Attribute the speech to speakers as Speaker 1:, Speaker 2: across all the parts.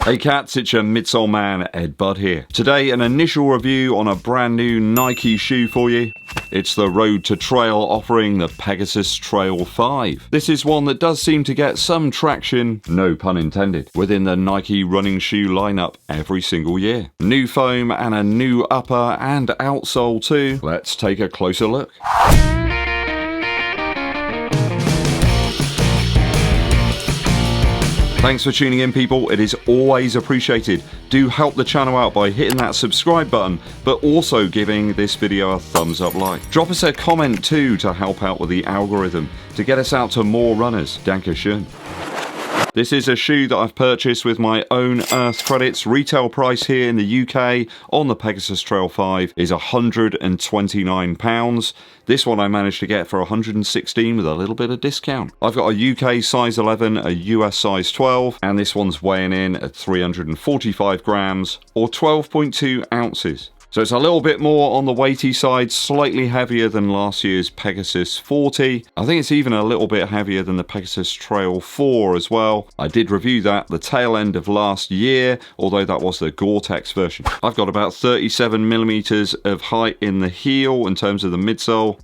Speaker 1: Hey cats, it's your midsole man, Eddbud here. Today, an initial review on a brand new Nike shoe for you. It's the Road to Trail offering, the PEGASUS TRAIL 5. This is one that does seem to get some traction, no pun intended, within the Nike running shoe lineup every single year. New foam and a new upper and outsole too. Let's take a closer look. Thanks for tuning in, people. It is always appreciated. Do help the channel out by hitting that subscribe button, but also giving this video a thumbs up like. Drop us a comment too to help out with the algorithm to get us out to more runners. Dankeschön. This is a shoe that I've purchased with my own Earth credits. Retail price here in the UK on the PEGASUS TRAIL 5 is £129. This one I managed to get for £116 with a little bit of discount. I've got a UK size 11, a US size 12, and this one's weighing in at 345 grams or 12.2 ounces. So it's a little bit more on the weighty side, slightly heavier than last year's Pegasus 40. I think it's even a little bit heavier than the Pegasus Trail 4 as well. I did review that the tail end of last year, although that was the Gore-Tex version. I've got about 37 millimeters of height in the heel in terms of the midsole,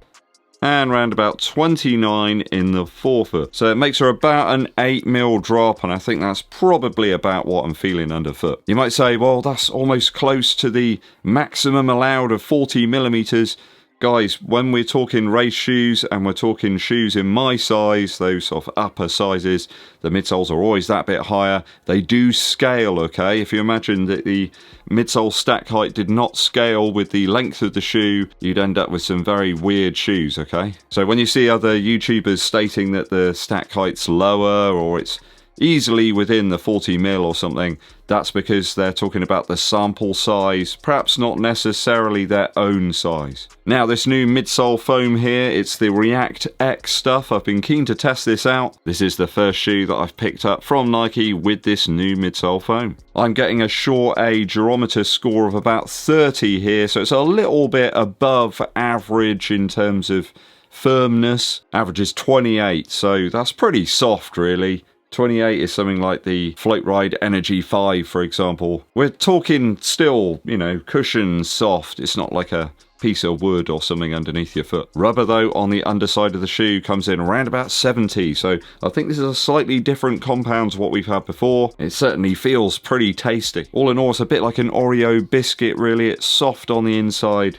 Speaker 1: and around about 29 in the forefoot. So it makes her about an 8mm drop, and I think that's probably about what I'm feeling underfoot. You might say, well, that's almost close to the maximum allowed of 40 millimeters. Guys, when we're talking race shoes and we're talking shoes in my size, those sort of upper sizes, the midsoles are always that bit higher. They do scale, okay? If you imagine that the midsole stack height did not scale with the length of the shoe, you'd end up with some very weird shoes, okay? So when you see other YouTubers stating that the stack height's lower or it's easily within the 40mm or something, that's because they're talking about the sample size, perhaps not necessarily their own size. Now, this new midsole foam here, it's the React X stuff. I've been keen to test this out. This is the first shoe that I've picked up from Nike with this new midsole foam. I'm getting a Short A Durometer score of about 30 here, so it's a little bit above average in terms of firmness. Average is 28, so that's pretty soft really. 28 is something like the Float Ride Energy 5, for example. We're talking still, you know, cushion soft. It's not like a piece of wood or something underneath your foot. Rubber, though, on the underside of the shoe comes in around about 70. So I think this is a slightly different compound to what we've had before. It certainly feels pretty tasty. All in all, it's a bit like an Oreo biscuit, really. It's soft on the inside,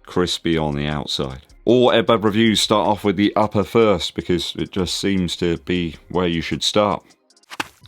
Speaker 1: crispy on the outside. All Eddbud reviews start off with the upper first because it just seems to be where you should start.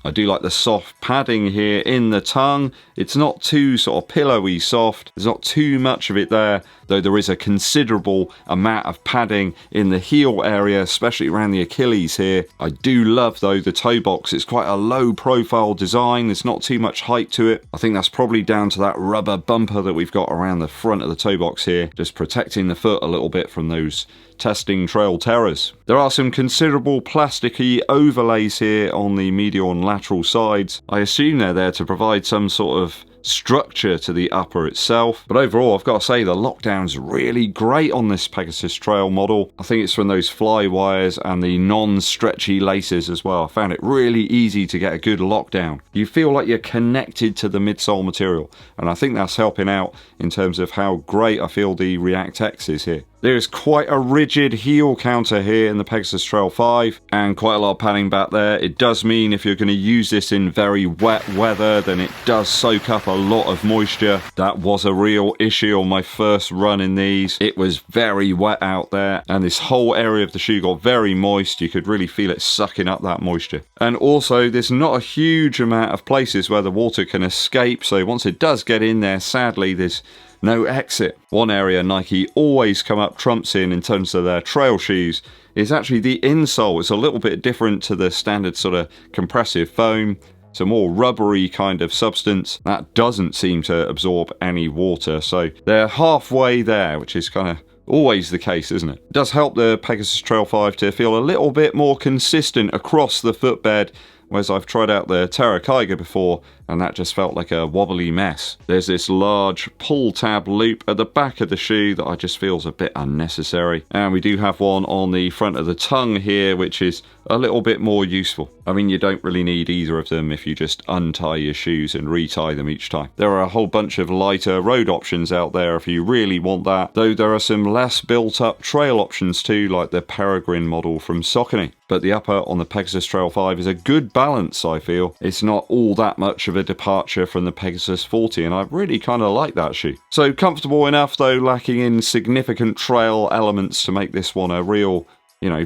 Speaker 1: I do like the soft padding here in the tongue. It's not too sort of pillowy soft. There's not too much of it there, though there is a considerable amount of padding in the heel area, especially around the Achilles here. I do love, though, the toe box. It's quite a low profile design. There's not too much height to it. I think that's probably down to that rubber bumper that we've got around the front of the toe box here, just protecting the foot a little bit from those testing trail terrors. There are some considerable plasticky overlays here on the medial and lateral sides. I assume they're there to provide some sort of structure to the upper itself, but overall I've got to say the lockdown's really great on this Pegasus Trail model. I think it's from those fly wires and the non-stretchy laces as well. I found it really easy to get a good lockdown. You feel like you're connected to the midsole material, and I think that's helping out in terms of how great I feel the React X is here. There is quite a rigid heel counter here in the Pegasus Trail 5 and quite a lot of padding back there. It does mean if you're going to use this in very wet weather, then it does soak up a lot of moisture. That was a real issue on my first run in these. It was very wet out there and this whole area of the shoe got very moist. You could really feel it sucking up that moisture. And also there's not a huge amount of places where the water can escape, so once it does get in there, sadly there's no exit. One area Nike always come up trumps in terms of their trail shoes is actually the insole. It's a little bit different to the standard sort of compressive foam. It's a more rubbery kind of substance that doesn't seem to absorb any water. So they're halfway there, which is kind of always the case, isn't it? It does help the Pegasus Trail 5 to feel a little bit more consistent across the footbed whereas I've tried out the Terra Kyga before, and that just felt like a wobbly mess. There's this large pull tab loop at the back of the shoe that I just feels a bit unnecessary. And we do have one on the front of the tongue here, which is a little bit more useful. I mean, you don't really need either of them if you just untie your shoes and retie them each time. There are a whole bunch of lighter road options out there if you really want that, though there are some less built up trail options too, like the Peregrine model from Saucony. But the upper on the Pegasus Trail 5 is a good balance, I feel. It's not all that much of a departure from the Pegasus 40, and I really kind of like that shoe. So comfortable enough, though lacking in significant trail elements to make this one a real,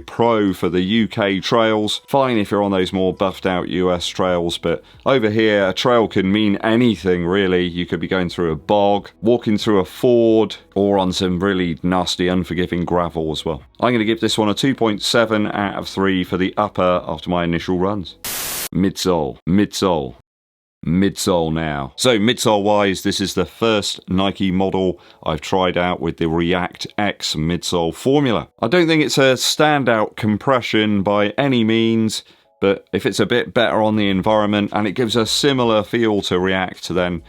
Speaker 1: pro for the UK trails. Fine if you're on those more buffed out US trails, but over here a trail can mean anything really. You could be going through a bog, walking through a ford, or on some really nasty unforgiving gravel as well. I'm going to give this one a 2.7 out of 3 for the upper after my initial runs. Midsole now. So midsole wise, this is the first Nike model I've tried out with the React X midsole formula. I don't think it's a standout compression by any means, but if it's a bit better on the environment and it gives a similar feel to React, then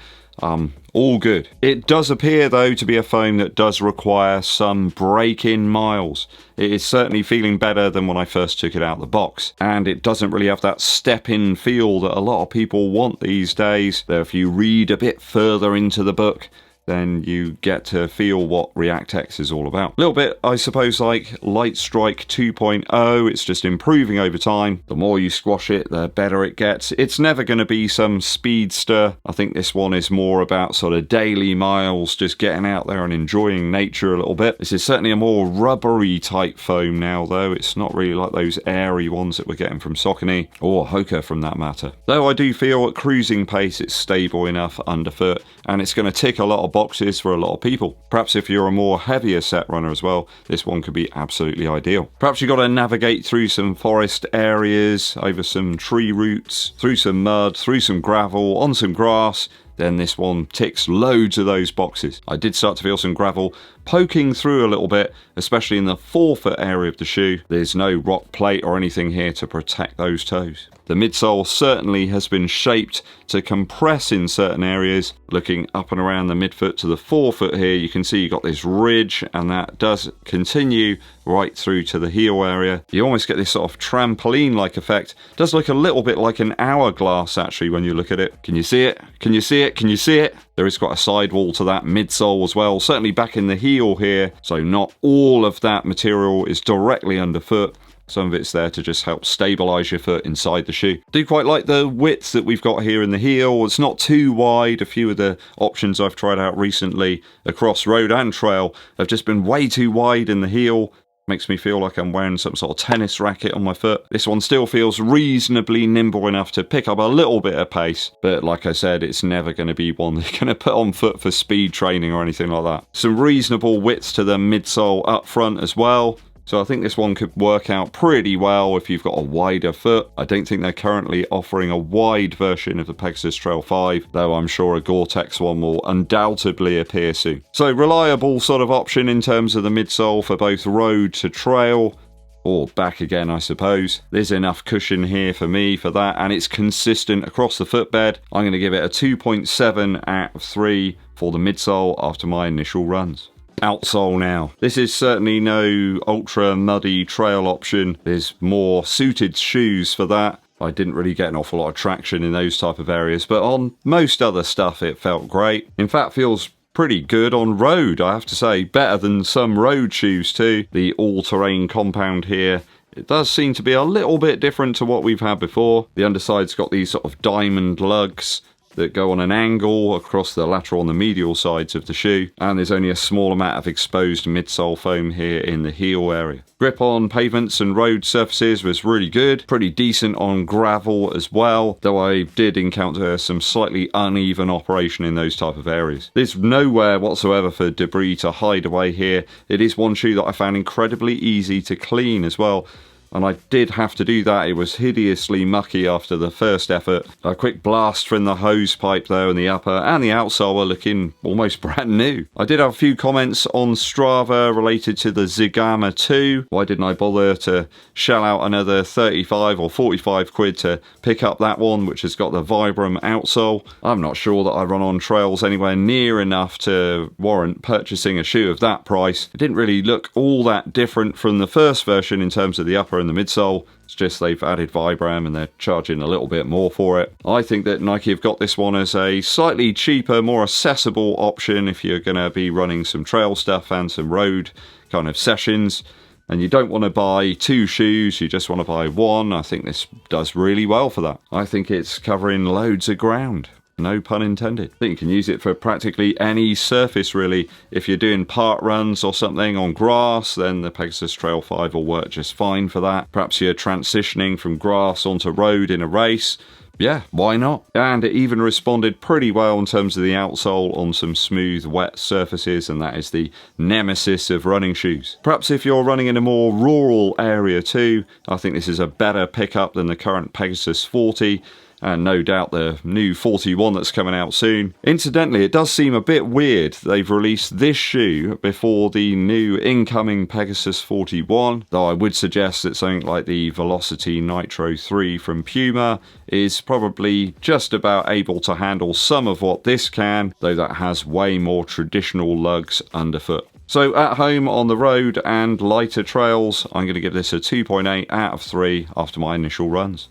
Speaker 1: all good. It does appear though to be a foam that does require some break-in miles. It is certainly feeling better than when I first took it out of the box, and it doesn't really have that step-in feel that a lot of people want these days. Though if you read a bit further into the book, then you get to feel what React X is all about. A little bit, I suppose, like Light Strike 2.0, it's just improving over time. The more you squash it, the better it gets. It's never going to be some speedster. I think this one is more about sort of daily miles, just getting out there and enjoying nature a little bit. This is certainly a more rubbery type foam now, though. It's not really like those airy ones that we're getting from Saucony, or Hoka for that matter. Though I do feel at cruising pace it's stable enough underfoot, and it's going to tick a lot of boxes for a lot of people. Perhaps if you're a more heavier set runner as well, this one could be absolutely ideal. Perhaps you've got to navigate through some forest areas, over some tree roots, through some mud, through some gravel, on some grass. Then this one ticks loads of those boxes. I did start to feel some gravel poking through a little bit, especially in the forefoot area of the shoe. There's no rock plate or anything here to protect those toes. The midsole certainly has been shaped to compress in certain areas. Looking up and around the midfoot to the forefoot here, you can see you've got this ridge, and that does continue right through to the heel area. You almost get this sort of trampoline-like effect. It does look a little bit like an hourglass actually when you look at it. Can you see it? Can you see it? Can you see it? There is quite a sidewall to that midsole as well, certainly back in the heel here, so not all of that material is directly underfoot. Some of it's there to just help stabilise your foot inside the shoe. Do quite like the width that we've got here in the heel. It's not too wide. A few of the options I've tried out recently across road and trail have just been way too wide in the heel. Makes me feel like I'm wearing some sort of tennis racket on my foot. This one still feels reasonably nimble enough to pick up a little bit of pace, but like I said, it's never going to be one that you're going to put on foot for speed training or anything like that. Some reasonable width to the midsole up front as well. So I think this one could work out pretty well if you've got a wider foot. I don't think they're currently offering a wide version of the Pegasus Trail 5, though I'm sure a Gore-Tex one will undoubtedly appear soon. So reliable sort of option in terms of the midsole for both road to trail, or back again I suppose. There's enough cushion here for me for that, and it's consistent across the footbed. I'm going to give it a 2.7 out of 3 for the midsole after my initial runs. Outsole now. This is certainly no ultra muddy trail option. There's more suited shoes for that. I didn't really get an awful lot of traction in those type of areas, but on most other stuff it felt great. In fact, feels pretty good on road, I have to say. Better than some road shoes too. The all-terrain compound here, it does seem to be a little bit different to what we've had before. The underside's got these sort of diamond lugs that go on an angle across the lateral and the medial sides of the shoe, and there's only a small amount of exposed midsole foam here in the heel area. Grip on pavements and road surfaces was really good, pretty decent on gravel as well, though I did encounter some slightly uneven operation in those type of areas. There's nowhere whatsoever for debris to hide away here. It is one shoe that I found incredibly easy to clean as well. and I did have to do that. It was hideously mucky after the first effort. A quick blast from the hose pipe though, and the upper and the outsole are looking almost brand new. I did have a few comments on Strava related to the Zigama 2. Why didn't I bother to shell out another 35 or 45 quid to pick up that one, which has got the Vibram outsole? I'm not sure that I run on trails anywhere near enough to warrant purchasing a shoe of that price. It didn't really look all that different from the first version in terms of the upper and the midsole. It's just they've added Vibram and they're charging a little bit more for it. I think that Nike have got this one as a slightly cheaper, more accessible option if you're going to be running some trail stuff and some road kind of sessions, and you don't want to buy two shoes, you just want to buy one. I think this does really well for that. I think it's covering loads of ground. No pun intended. I think you can use it for practically any surface really. If you're doing park runs or something on grass, then the Pegasus Trail 5 will work just fine for that. Perhaps you're transitioning from grass onto road in a race. Yeah, why not? And it even responded pretty well in terms of the outsole on some smooth, wet surfaces, and that is the nemesis of running shoes. Perhaps if you're running in a more rural area too, I think this is a better pickup than the current Pegasus 40. And no doubt the new 41 that's coming out soon. Incidentally, it does seem a bit weird they've released this shoe before the new incoming Pegasus 41, though I would suggest that something like the Velocity Nitro 3 from Puma is probably just about able to handle some of what this can, though that has way more traditional lugs underfoot. So at home, on the road and lighter trails, I'm going to give this a 2.8 out of 3 after my initial runs.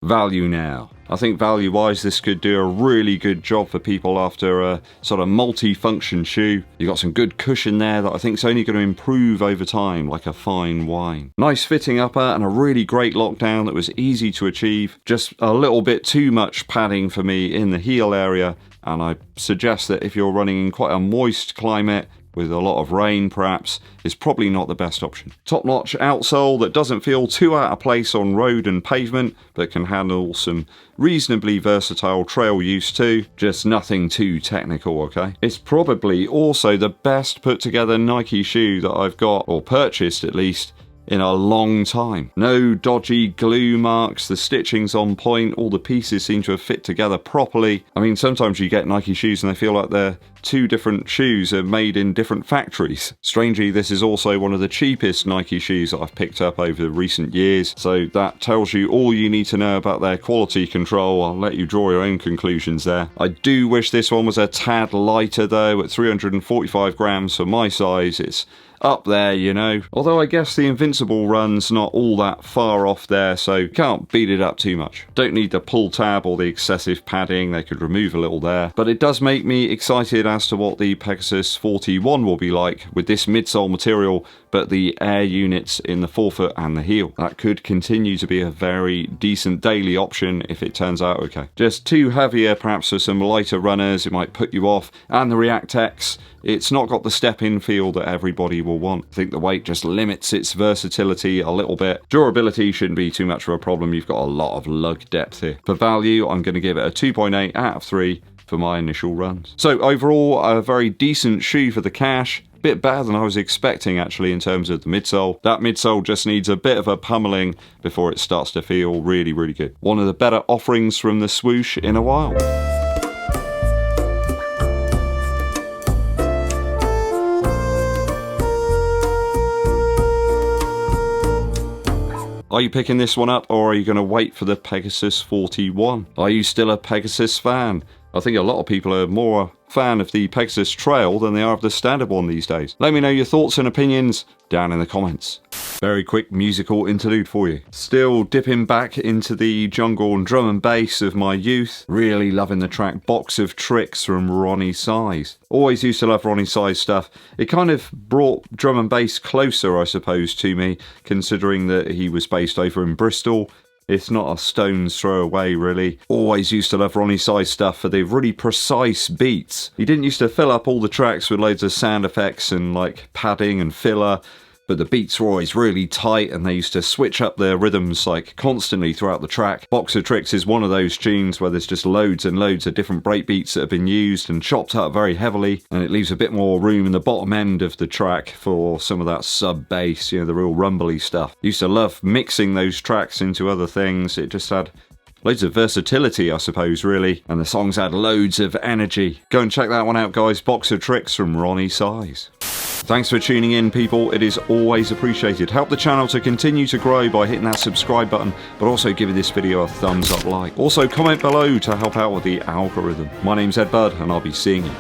Speaker 1: Value now. I think value-wise this could do a really good job for people after a sort of multi-function shoe. You've got some good cushion there that I think is only going to improve over time, like a fine wine. Nice fitting upper and a really great lockdown that was easy to achieve. Just a little bit too much padding for me in the heel area, and I suggest that if you're running in quite a moist climate, with a lot of rain perhaps, is probably not the best option. Top-notch outsole that doesn't feel too out of place on road and pavement, but can handle some reasonably versatile trail use too. Just nothing too technical, okay? It's probably also the best put together Nike shoe that I've got, or purchased at least, in a long time. No dodgy glue marks, the stitching's on point, all the pieces seem to have fit together properly. I mean, sometimes you get Nike shoes and they feel like they're two different shoes are made in different factories. Strangely, this is also one of the cheapest Nike shoes that I've picked up over recent years, so that tells you all you need to know about their quality control. I'll let you draw your own conclusions there. I do wish this one was a tad lighter though. At 345 grams for my size, it's up there, you know. Although I guess the Invincible run's not all that far off there, so can't beat it up too much. Don't need the pull tab or the excessive padding, they could remove a little there. But it does make me excited as to what the Pegasus 41 will be like with this midsole material, but the air units in the forefoot and the heel. That could continue to be a very decent daily option if it turns out okay. Just too heavier perhaps for some lighter runners, it might put you off. And the React X, it's not got the step-in feel that everybody will want. I think the weight just limits its versatility a little bit. Durability shouldn't be too much of a problem, you've got a lot of lug depth here. For value, I'm going to give it a 2.8 out of 3 for my initial runs. So overall, a very decent shoe for the cash. Bit better than I was expecting actually in terms of the midsole. That midsole just needs a bit of a pummeling before it starts to feel really, really good. One of the better offerings from the swoosh in a while. Are you picking this one up, or are you going to wait for the Pegasus 41? Are you still a Pegasus fan? I think a lot of people are more a fan of the Pegasus Trail than they are of the standard one these days. Let me know your thoughts and opinions down in the comments. Very quick musical interlude for you. Still dipping back into the jungle and drum and bass of my youth. Really loving the track Box of Tricks from Ronnie Size. Always used to love Ronnie Size stuff. It kind of brought drum and bass closer, I suppose, to me, considering that he was based over in Bristol. It's not a stone's throw away, really. Always used to love Ronnie Size stuff for the really precise beats. He didn't used to fill up all the tracks with loads of sound effects and like padding and filler. but the beats were always really tight and they used to switch up their rhythms like constantly throughout the track. Box of Tricks is one of those tunes where there's just loads and loads of different breakbeats that have been used and chopped up very heavily, and it leaves a bit more room in the bottom end of the track for some of that sub bass, you know, the real rumbly stuff. Used to love mixing those tracks into other things. It just had loads of versatility, I suppose, really, and the songs had loads of energy. Go and check that one out, guys. Box of Tricks from Ronnie Size. Thanks for tuning in, people. It is always appreciated. Help the channel to continue to grow by hitting that subscribe button, but also giving this video a thumbs up like. Also, comment below to help out with the algorithm. My name's Eddbud, and I'll be seeing you